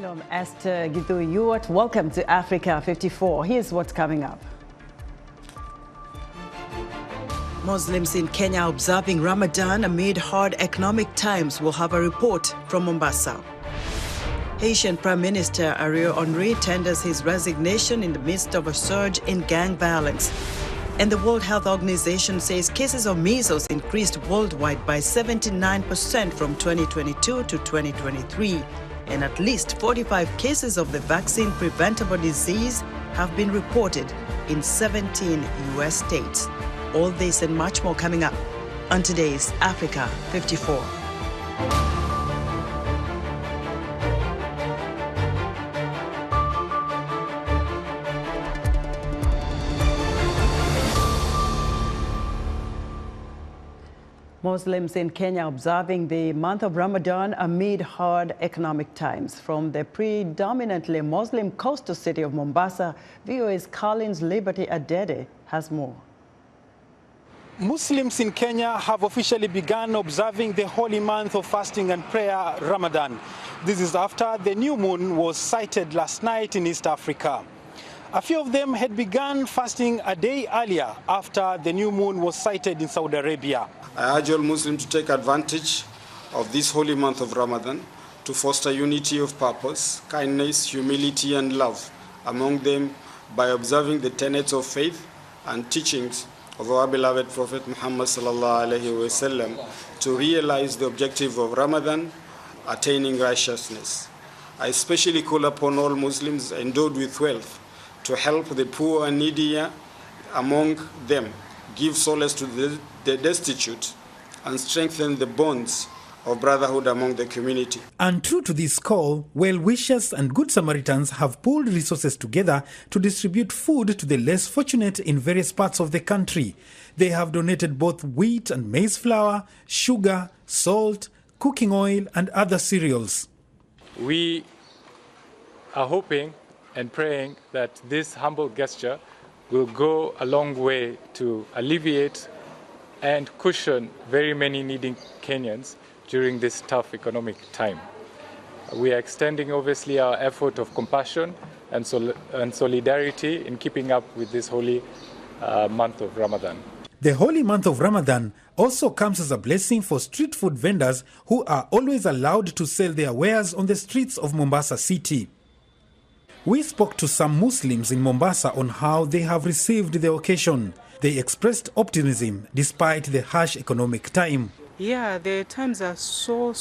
Hello, I'm Esther Githu-Yuat. Welcome to Africa 54. Here's what's coming up. Muslims in Kenya observing Ramadan amid hard economic times. We'll have a report from Mombasa. Haitian Prime Minister Ariel Henry tenders his resignation in the midst of a surge in gang violence. And the World Health Organization says cases of measles increased worldwide by 79% from 2022 to 2023. And at least 45 cases of the vaccine-preventable disease have been reported in 17 U.S. states. All this and much more coming up on today's Africa 54. Muslims in Kenya observing the month of Ramadan amid hard economic times. From the predominantly Muslim coastal city of Mombasa, VOA's Collins Liberty Adede has more. Muslims in Kenya have officially begun observing the holy month of fasting and prayer, Ramadan. This is after the new moon was sighted last night in East Africa. A few of them had begun fasting a day earlier after the new moon was sighted in Saudi Arabia. I urge all Muslims to take advantage of this holy month of Ramadan to foster unity of purpose, kindness, humility, and love among them by observing the tenets of faith and teachings of our beloved Prophet Muhammad sallallahu alaihi wasallam to realize the objective of Ramadan, attaining righteousness. I especially call upon all Muslims endowed with wealth to help the poor and needy among them, give solace to the destitute, and strengthen the bonds of brotherhood among the community. And true to this call, well-wishers and good Samaritans have pooled resources together to distribute food to the less fortunate in various parts of the country. They have donated both wheat and maize flour, sugar, salt, cooking oil, and other cereals. We are hoping and praying that this humble gesture will go a long way to alleviate and cushion very many needing Kenyans during this tough economic time. We are extending obviously our effort of compassion and solidarity in keeping up with this holy month of Ramadan. The holy month of Ramadan also comes as a blessing for street food vendors who are always allowed to sell their wares on the streets of Mombasa city. We spoke to some Muslims in Mombasa on how they have received the occasion. They expressed optimism despite the harsh economic time. Yeah, the times are so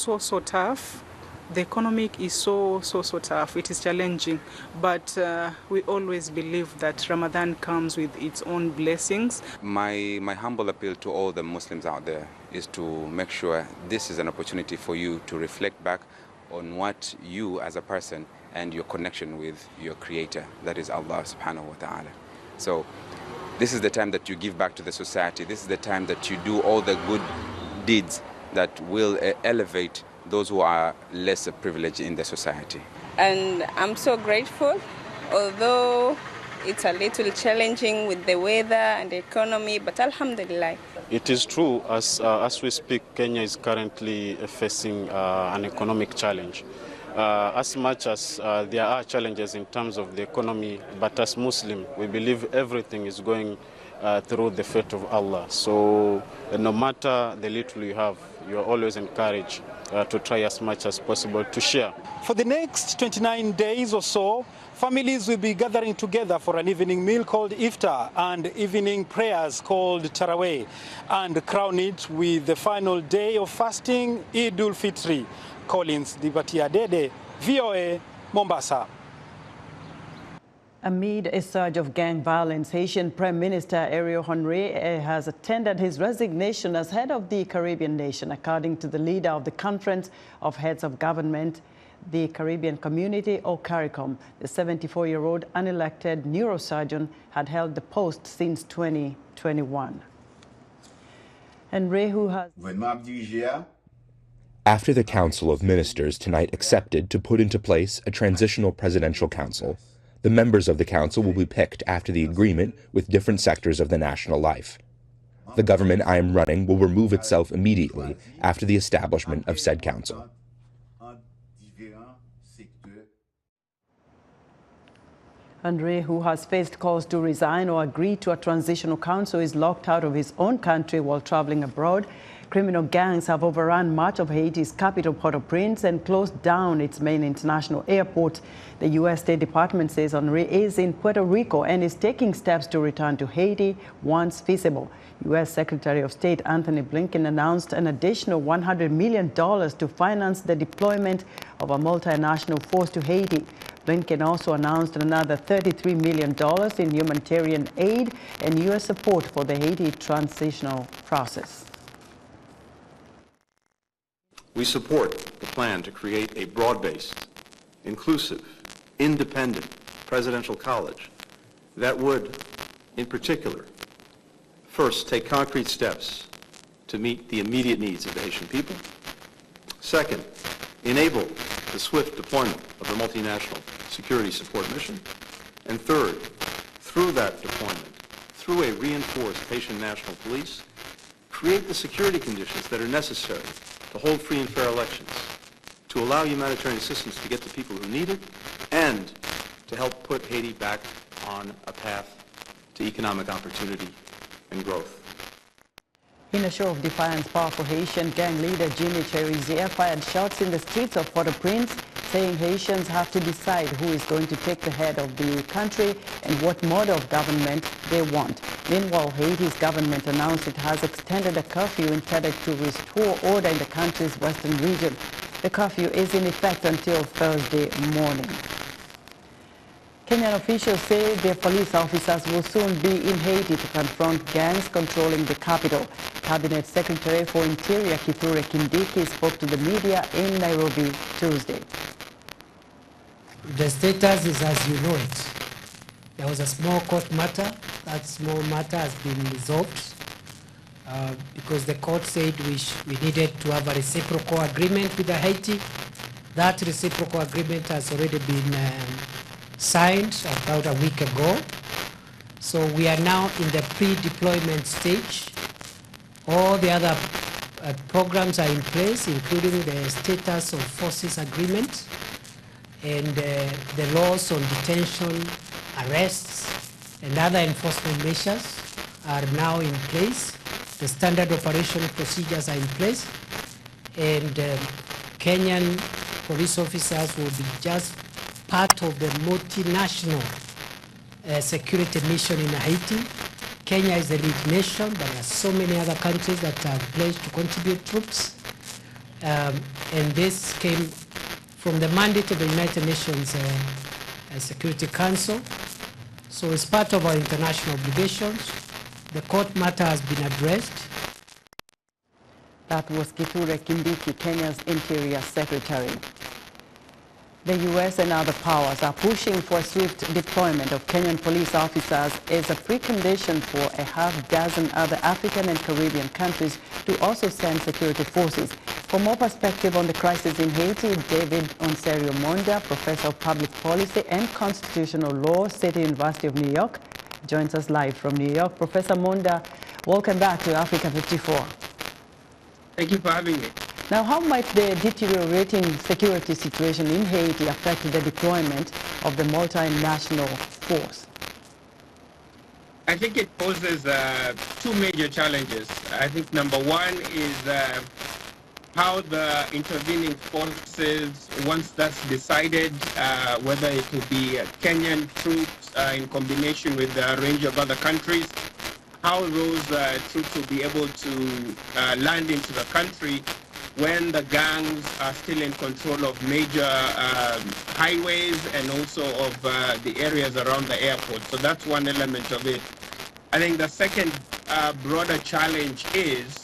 tough. The economic is so tough. It is challenging, but we always believe that Ramadan comes with its own blessings. My humble appeal to all the Muslims out there is to make sure this is an opportunity for you to reflect back on what you as a person and your connection with your creator, that is Allah subhanahu wa ta'ala. So this is the time that you give back to the society. This is the time that you do all the good deeds that will elevate those who are less privileged in the society. And I'm so grateful, although it's a little challenging with the weather and the economy, but alhamdulillah. It is true, as we speak, Kenya is currently facing an economic challenge. As much as there are challenges in terms of the economy, but as Muslim, we believe everything is going through the faith of Allah. So no matter the little you have, you are always encouraged to try as much as possible to share. For the next 29 days or so, families will be gathering together for an evening meal called iftar and evening prayers called tarawih, and crown it with the final day of fasting, Eid ul-Fitri. Collins Liberty Adede, VOA, Mombasa. Amid a surge of gang violence, Haitian Prime Minister Ariel Henry has tendered his resignation as head of the Caribbean nation. According to the leader of the Conference of Heads of Government, the Caribbean Community, or CARICOM, the 74-year-old unelected neurosurgeon had held the post since 2021. Henry, who has... After the Council of Ministers tonight accepted to put into place a transitional presidential council, the members of the council will be picked after the agreement with different sectors of the national life. The government I am running will remove itself immediately after the establishment of said council. Henry, who has faced calls to resign or agree to a transitional council, is locked out of his own country while traveling abroad. Criminal gangs have overrun much of Haiti's capital, Port-au-Prince, and closed down its main international airport. The U.S. State Department says Henry is in Puerto Rico and is taking steps to return to Haiti once feasible. U.S. Secretary of State Anthony Blinken announced an additional $100 million to finance the deployment of a multinational force to Haiti. Blinken also announced another $33 million in humanitarian aid and U.S. support for the Haiti transitional process. We support the plan to create a broad-based, inclusive, independent presidential college that would, in particular, first take concrete steps to meet the immediate needs of the Haitian people. Second, enable the swift deployment of a multinational security support mission. And third, through that deployment, through a reinforced Haitian National Police, create the security conditions that are necessary to hold free and fair elections, to allow humanitarian assistance to get to people who need it, and to help put Haiti back on a path to economic opportunity and growth. In a show of defiance, powerful Haitian gang leader Jimmy Cherizier fired shots in the streets of Port-au-Prince, saying Haitians have to decide who is going to take the head of the country and what model of government they want. Meanwhile, Haiti's government announced it has extended a curfew intended to restore order in the country's western region. The curfew is in effect until Thursday morning. Kenyan officials say their police officers will soon be in Haiti to confront gangs controlling the capital. Cabinet Secretary for Interior Kithure Kindiki spoke to the media in Nairobi Tuesday. The status is as you know it. There was a small court matter. That small matter has been resolved because the court said we needed to have a reciprocal agreement with Haiti. That reciprocal agreement has already been signed about a week ago. So we are now in the pre-deployment stage. All the other programs are in place, including the status of forces agreement and the laws on detention, arrests, and other enforcement measures are now in place. The standard operational procedures are in place, and Kenyan police officers will be just part of the multinational security mission in Haiti. Kenya is the lead nation, but there are so many other countries that have pledged to contribute troops. And this came from the mandate of the United Nations Security Council. So as part of our international obligations, the court matter has been addressed. That was Kithure Kindiki, Kenya's Interior Secretary. The U.S. and other powers are pushing for a swift deployment of Kenyan police officers as a precondition for a half-dozen other African and Caribbean countries to also send security forces. For more perspective on the crisis in Haiti, David Onserio Monda, Professor of Public Policy and Constitutional Law, City University of New York, joins us live from New York. Professor Monda, welcome back to Africa 54. Thank you for having me. Now, how might the deteriorating security situation in Haiti affect the deployment of the multinational force? I think it poses two major challenges. I think number one is how the intervening forces, once that's decided, whether it will be Kenyan troops in combination with a range of other countries, how those troops will be able to land into the country when the gangs are still in control of major highways and also of the areas around the airport. So that's one element of it. I think the second broader challenge is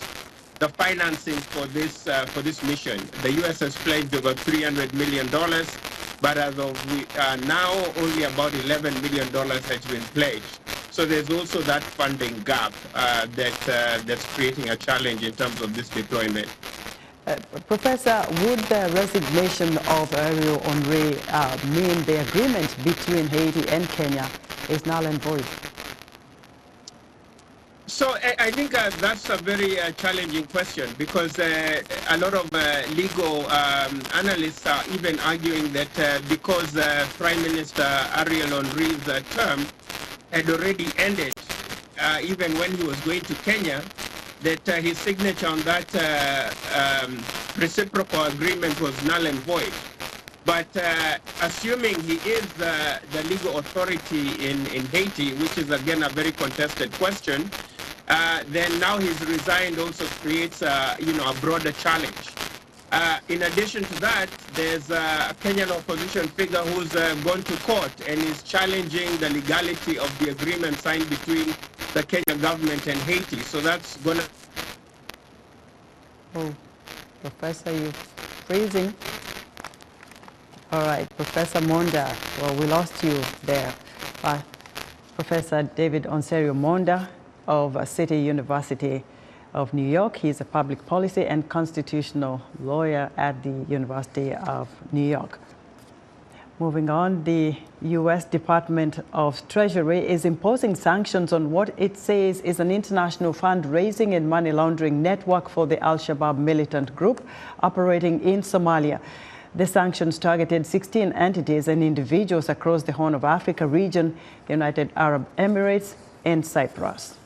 the financing for this mission. The U.S. has pledged over $300 million, but as of now, only about $11 million has been pledged. So there's also that funding gap that's creating a challenge in terms of this deployment. Professor, would the resignation of Ariel Henry mean the agreement between Haiti and Kenya is null and void? So I think that's a very challenging question because a lot of legal analysts are even arguing that because Prime Minister Ariel Henry's term had already ended, even when he was going to Kenya, that his signature on that reciprocal agreement was null and void. But assuming he is the legal authority in Haiti, which is again a very contested question, then now he's resigned also creates a broader challenge. In addition to that, there's a Kenyan opposition figure who's gone to court and is challenging the legality of the agreement signed between the Kenyan government and Haiti. So that's going to... Oh, Professor, you're freezing. All right, Professor Monda, well, we lost you there. Professor David Onserio Monda of City University of New York. He's a public policy and constitutional lawyer at the University of New York. Moving on, the U.S. Department of Treasury is imposing sanctions on what it says is an international fundraising and money laundering network for the Al-Shabab militant group operating in Somalia. The sanctions targeted 16 entities and individuals across the Horn of Africa region, the United Arab Emirates, and Cyprus.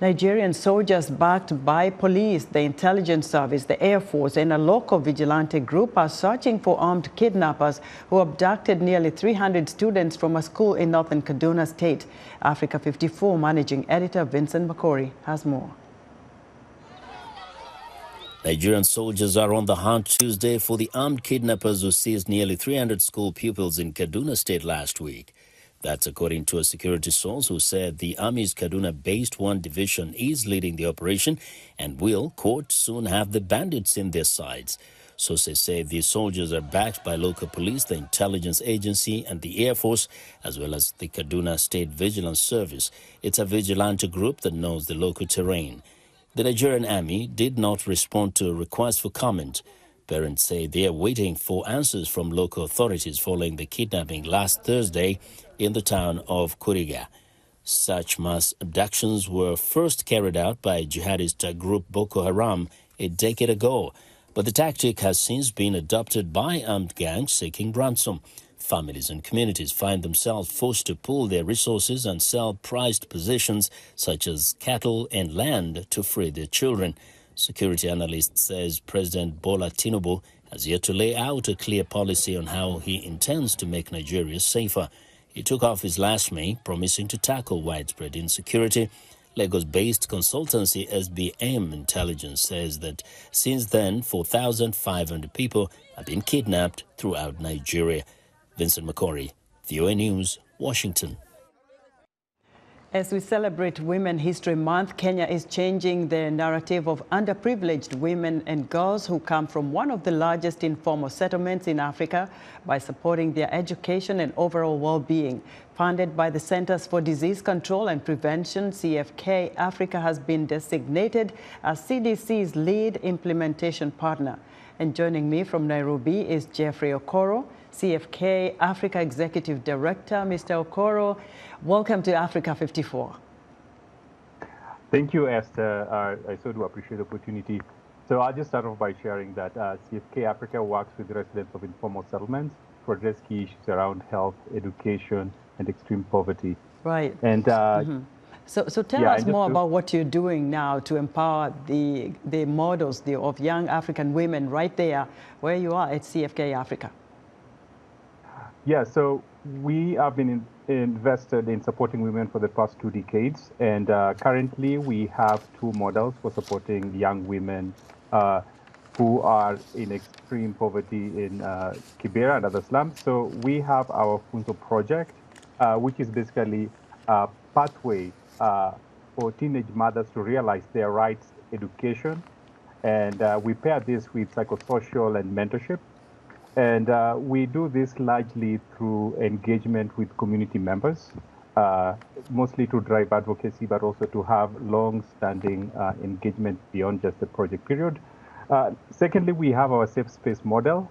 Nigerian soldiers backed by police, the intelligence service, the Air Force, and a local vigilante group are searching for armed kidnappers who abducted nearly 300 students from a school in northern Kaduna State. Africa 54 managing editor Vincent Makori has more. Nigerian soldiers are on the hunt Tuesday for the armed kidnappers who seized nearly 300 school pupils in Kaduna State last week. That's according to a security source who said the Army's Kaduna-based 1 division is leading the operation and will, quote, soon have the bandits in their sights. Sources say these soldiers are backed by local police, the intelligence agency, and the Air Force, as well as the Kaduna State Vigilance Service. It's a vigilante group that knows the local terrain. The Nigerian Army did not respond to a request for comment. Parents say they are waiting for answers from local authorities following the kidnapping last Thursday in the town of Kuriga. Such mass abductions were first carried out by jihadist group Boko Haram a decade ago, but the tactic has since been adopted by armed gangs seeking ransom. Families and communities find themselves forced to pool their resources and sell prized possessions such as cattle and land to free their children. Security analyst says President Bola Tinubu has yet to lay out a clear policy on how he intends to make Nigeria safer. He took office last May, promising to tackle widespread insecurity. Lagos-based consultancy SBM Intelligence says that since then, 4,500 people have been kidnapped throughout Nigeria. Vincent Makori, VOA News, Washington. As we celebrate Women History Month, Kenya is changing the narrative of underprivileged women and girls who come from one of the largest informal settlements in Africa by supporting their education and overall well-being. Funded by the Centers for Disease Control and Prevention, CFK, Africa has been designated as CDC's lead implementation partner. And joining me from Nairobi is Jeffrey Okoro, CFK Africa Executive Director. Mr. Okoro, welcome to Africa 54. Thank you, Esther. I so do appreciate the opportunity. So I'll just start off by sharing that CFK Africa works with residents of informal settlements to address key issues around health, education, and extreme poverty. Right. And So tell us more about what you're doing now to empower the models of young African women right there where you are at CFK Africa. Yeah, so we have been invested in supporting women for the past 2 decades, and currently we have 2 models for supporting young women who are in extreme poverty in Kibera and other slums. So we have our Funzo project, which is basically a pathway for teenage mothers to realize their rights education, and we pair this with psychosocial and mentorship. And we do this largely through engagement with community members, mostly to drive advocacy, but also to have long-standing engagement beyond just the project period. Secondly, we have our safe space model,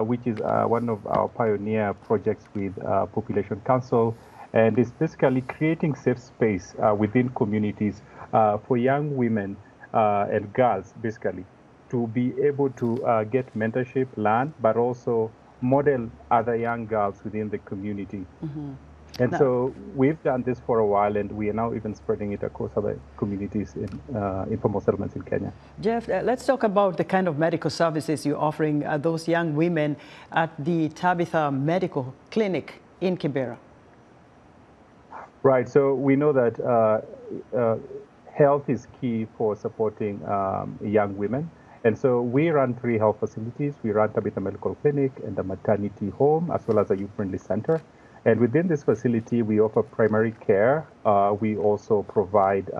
which is one of our pioneer projects with Population Council, and it's basically creating safe space within communities for young women and girls, basically, to be able to get mentorship, learn, but also model other young girls within the community. And so we've done this for a while, and we are now even spreading it across other communities in informal settlements in Kenya. Jeff, let's talk about the kind of medical services you're offering those young women at the Tabitha Medical Clinic in Kibera. Right. So we know that health is key for supporting young women. And so we run 3 health facilities. We run Tabitha Medical Clinic and a maternity home, as well as a youth-friendly center. And within this facility, we offer primary care. We also provide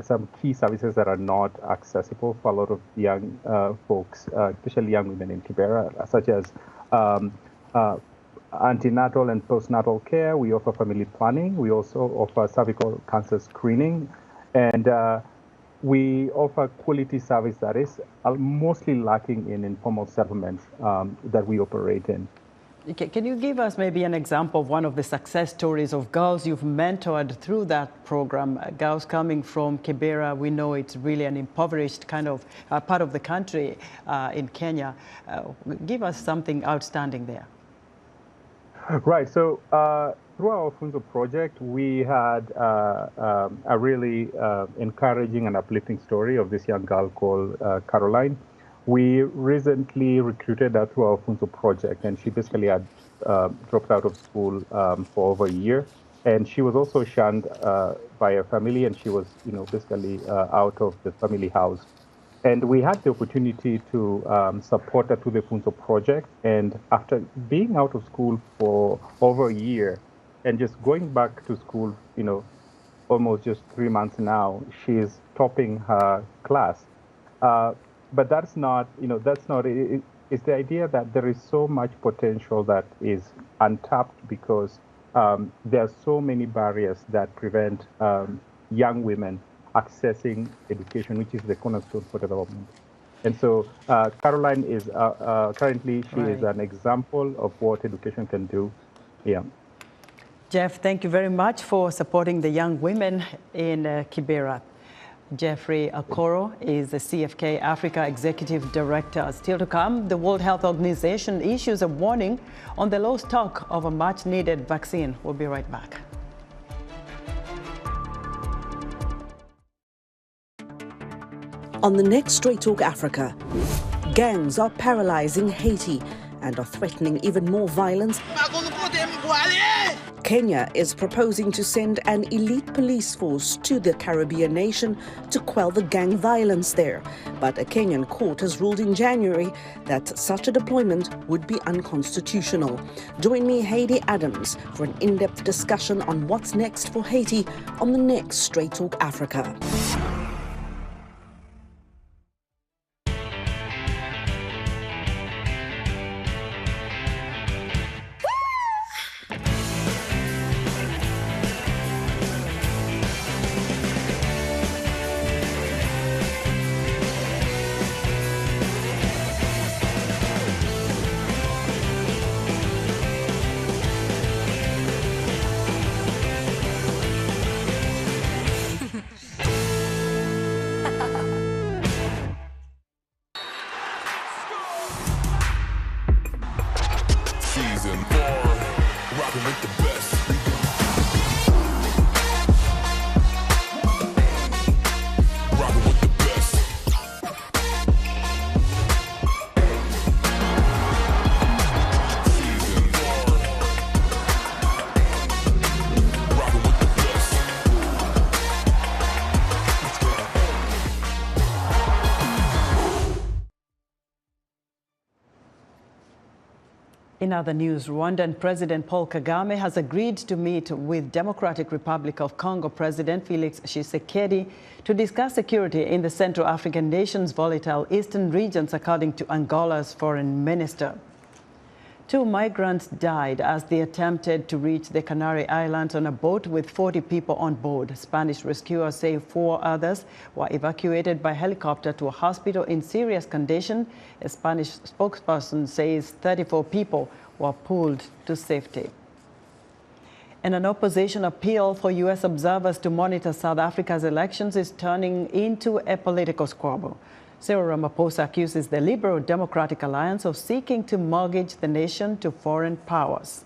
some key services that are not accessible for a lot of young folks, especially young women in Kibera, such as antenatal and postnatal care. We offer family planning. We also offer cervical cancer screening. And we offer quality service that is mostly lacking in informal settlements that we operate in. Can you give us maybe an example of one of the success stories of girls you've mentored through that program? Girls coming from Kibera, we know it's really an impoverished kind of part of the country in Kenya. Give us something outstanding there. Right. So through our Funzo project, we had a really encouraging and uplifting story of this young girl called Caroline. We recently recruited her through our Funzo project, and she basically had dropped out of school for over a year. And she was also shunned by her family, and she was, basically out of the family house. And we had the opportunity to support her through the Funzo project. And after being out of school for over a year and just going back to school, almost just 3 months now, she's topping her class. But that's not it. It's the idea that there is so much potential that is untapped because there are so many barriers that prevent young women accessing education, which is the cornerstone for development. And so Caroline is currently, she is an example of what education can do. Yeah. Jeff, thank you very much for supporting the young women in Kibera. Jeffrey Okoro is the CFK Africa Executive Director. Still to come, the World Health Organization issues a warning on the low stock of a much-needed vaccine. We'll be right back. On the next Straight Talk Africa, gangs are paralyzing Haiti and are threatening even more violence. Kenya is proposing to send an elite police force to the Caribbean nation to quell the gang violence there. But a Kenyan court has ruled in January that such a deployment would be unconstitutional. Join me, Heidi Adams, for an in-depth discussion on what's next for Haiti on the next Straight Talk Africa. In other news, Rwandan President Paul Kagame has agreed to meet with Democratic Republic of Congo President Felix Tshisekedi to discuss security in the Central African nation's volatile eastern regions, according to Angola's foreign minister. 2 migrants died as they attempted to reach the Canary Islands on a boat with 40 people on board. Spanish rescuers say 4 others were evacuated by helicopter to a hospital in serious condition. A Spanish spokesperson says 34 people were pulled to safety. And an opposition appeal for U.S. observers to monitor South Africa's elections is turning into a political squabble. Cyril Ramaphosa accuses the Liberal Democratic Alliance of seeking to mortgage the nation to foreign powers.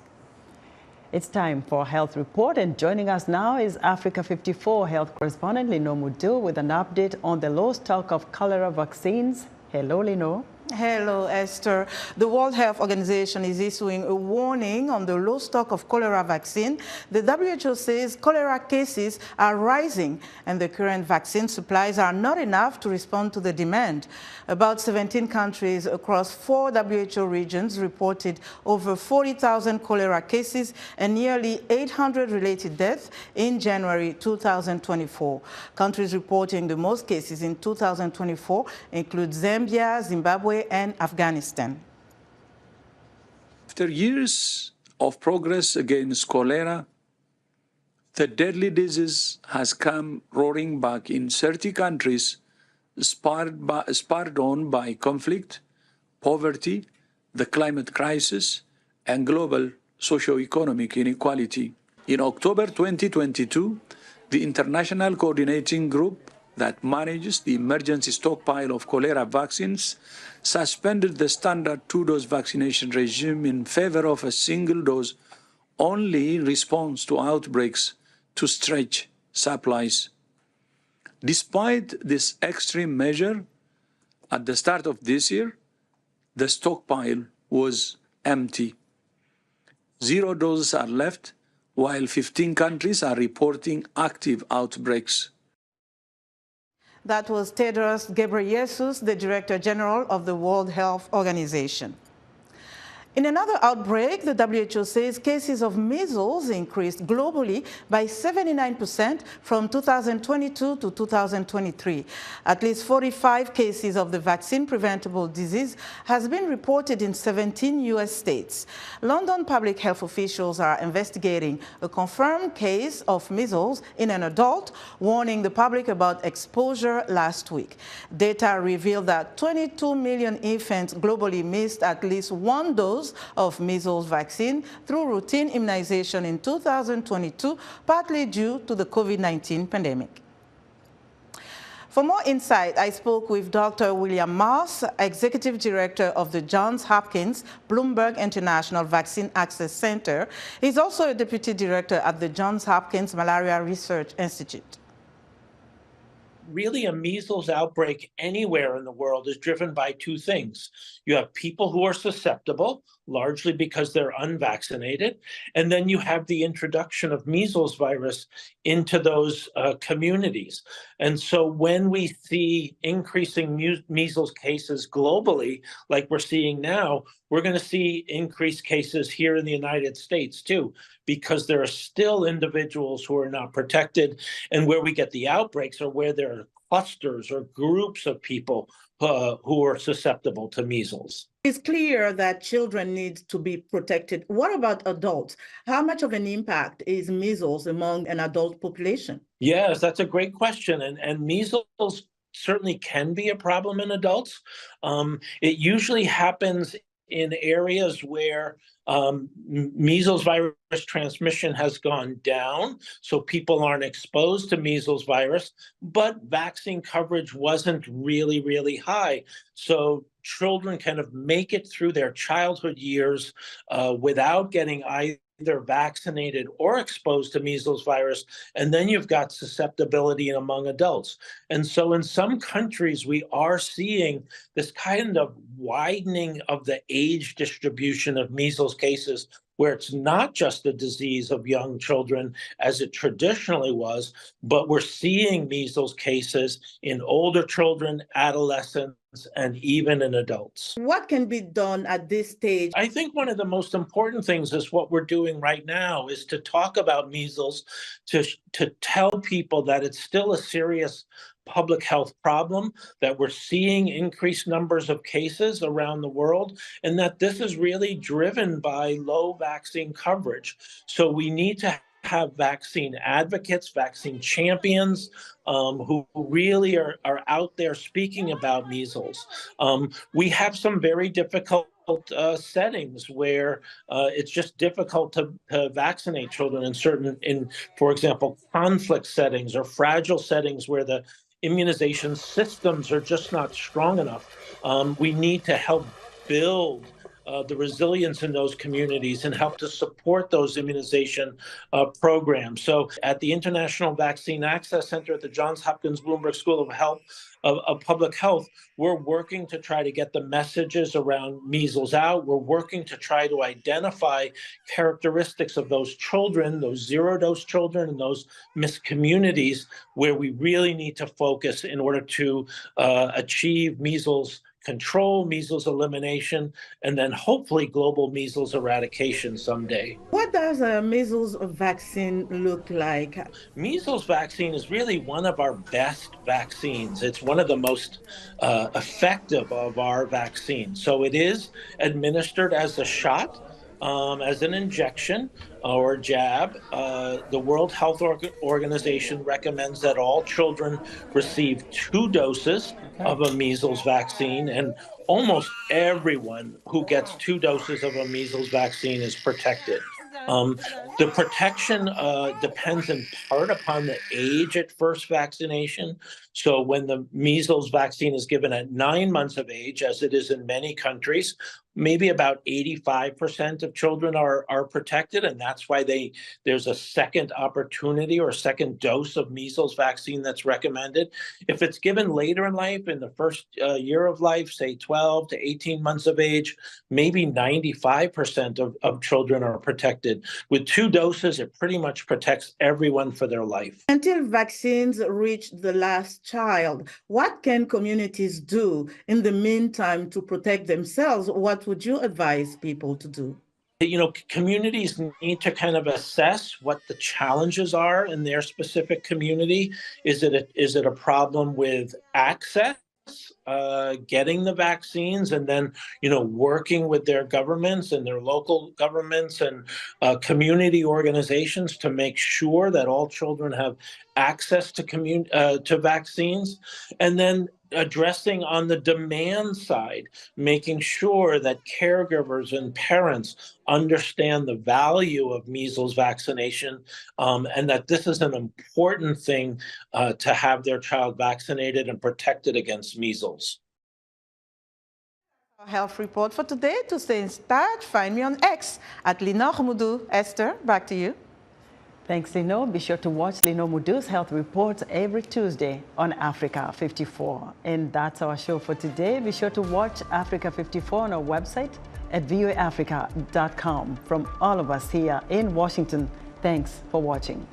It's time for a health report, and joining us now is Africa 54 health correspondent Lino Mudu with an update on the low stock of cholera vaccines. Hello, Lino. Hello, Esther. The World Health Organization is issuing a warning on the low stock of cholera vaccine. The WHO says cholera cases are rising and the current vaccine supplies are not enough to respond to the demand. About 17 countries across 4 WHO regions reported over 40,000 cholera cases and nearly 800 related deaths in January 2024. Countries reporting the most cases in 2024 include Zambia, Zimbabwe, and Afghanistan. After years of progress against cholera, the deadly disease has come roaring back in 30 countries, spurred on by conflict, poverty, the climate crisis, and global socio-economic inequality. In October 2022, the International Coordinating Group that manages the emergency stockpile of cholera vaccines suspended the standard 2-dose vaccination regime in favor of a single dose only in response to outbreaks to stretch supplies. Despite this extreme measure, at the start of this year, the stockpile was empty. 0 doses are left, while 15 countries are reporting active outbreaks. That was Tedros Ghebreyesus, the Director General of the World Health Organization. In another outbreak, the WHO says cases of measles increased globally by 79% from 2022 to 2023. At least 45 cases of the vaccine-preventable disease has been reported in 17 U.S. states. London public health officials are investigating a confirmed case of measles in an adult, warning the public about exposure last week. Data revealed that 22 million infants globally missed at least 1 dose of measles vaccine through routine immunization in 2022, partly due to the COVID-19 pandemic. For more insight, I spoke with Dr. William Moss, Executive Director of the Johns Hopkins Bloomberg International Vaccine Access Center. He's also a Deputy Director at the Johns Hopkins Malaria Research Institute. Really, a measles outbreak anywhere in the world is driven by 2 things. You have people who are susceptible, largely because they're unvaccinated, and then you have the introduction of measles virus into those communities. And so when we see increasing measles cases globally, like we're seeing now, we're going to see increased cases here in the United States too, because there are still individuals who are not protected, and where we get the outbreaks are where there are clusters or groups of people who are susceptible to measles. It's clear that children need to be protected. What about adults? How much of an impact is measles among an adult population? Yes, that's a great question. And measles certainly can be a problem in adults. It usually happens in areas where measles virus transmission has gone down, so people aren't exposed to measles virus, but vaccine coverage wasn't really high. So children kind of make it through their childhood years without getting either vaccinated or exposed to measles virus, and then you've got susceptibility among adults. And so in some countries, we are seeing this kind of widening of the age distribution of measles cases, where it's not just the disease of young children as it traditionally was, but we're seeing measles cases in older children, adolescents, and even in adults. What can be done at this stage? I think one of the most important things is what we're doing right now is to talk about measles, to tell people that it's still a serious public health problem, that we're seeing increased numbers of cases around the world, and that this is really driven by low vaccine coverage. So we need to have vaccine advocates, vaccine champions, who really are out there speaking about measles. We have some very difficult settings where it's just difficult to vaccinate children for example, conflict settings or fragile settings where the immunization systems are just not strong enough. We need to help build the resilience in those communities and help to support those immunization programs. So at the International Vaccine Access Center at the Johns Hopkins Bloomberg School of Public Health, we're working to try to get the messages around measles out. We're working to try to identify characteristics of those children, those zero-dose children, and those missed communities where we really need to focus in order to achieve measles control, measles elimination, and then hopefully global measles eradication someday. What does a measles vaccine look like? Measles vaccine is really one of our best vaccines. It's one of the most effective of our vaccines. So it is administered as a shot, as an injection or jab. The World Health Organization recommends that all children receive 2 doses of a measles vaccine, and almost everyone who gets 2 doses of a measles vaccine is protected. The protection depends in part upon the age at first vaccination. So when the measles vaccine is given at 9 months of age, as it is in many countries, maybe about 85% of children are protected, and that's why there's a second opportunity or second dose of measles vaccine that's recommended. If it's given later in life, in the first year of life, say 12 to 18 months of age, maybe 95% of children are protected. With 2 doses, it pretty much protects everyone for their life. Until vaccines reach the last child, what can communities do in the meantime to protect themselves? What would you advise people to do? You know, communities need to kind of assess what the challenges are in their specific community. Is it a problem with access, getting the vaccines, and then, working with their governments and their local governments and community organizations to make sure that all children have access to vaccines, and then addressing on the demand side, making sure that caregivers and parents understand the value of measles vaccination, and that this is an important thing to have their child vaccinated and protected against measles. Our health report for today. To stay in touch, find me on X at Lenore Moudou. Esther, back to you. Thanks, Lino. Be sure to watch Lino Moudou's health reports every Tuesday on Africa 54. And that's our show for today. Be sure to watch Africa 54 on our website at voaafrica.com. From all of us here in Washington, thanks for watching.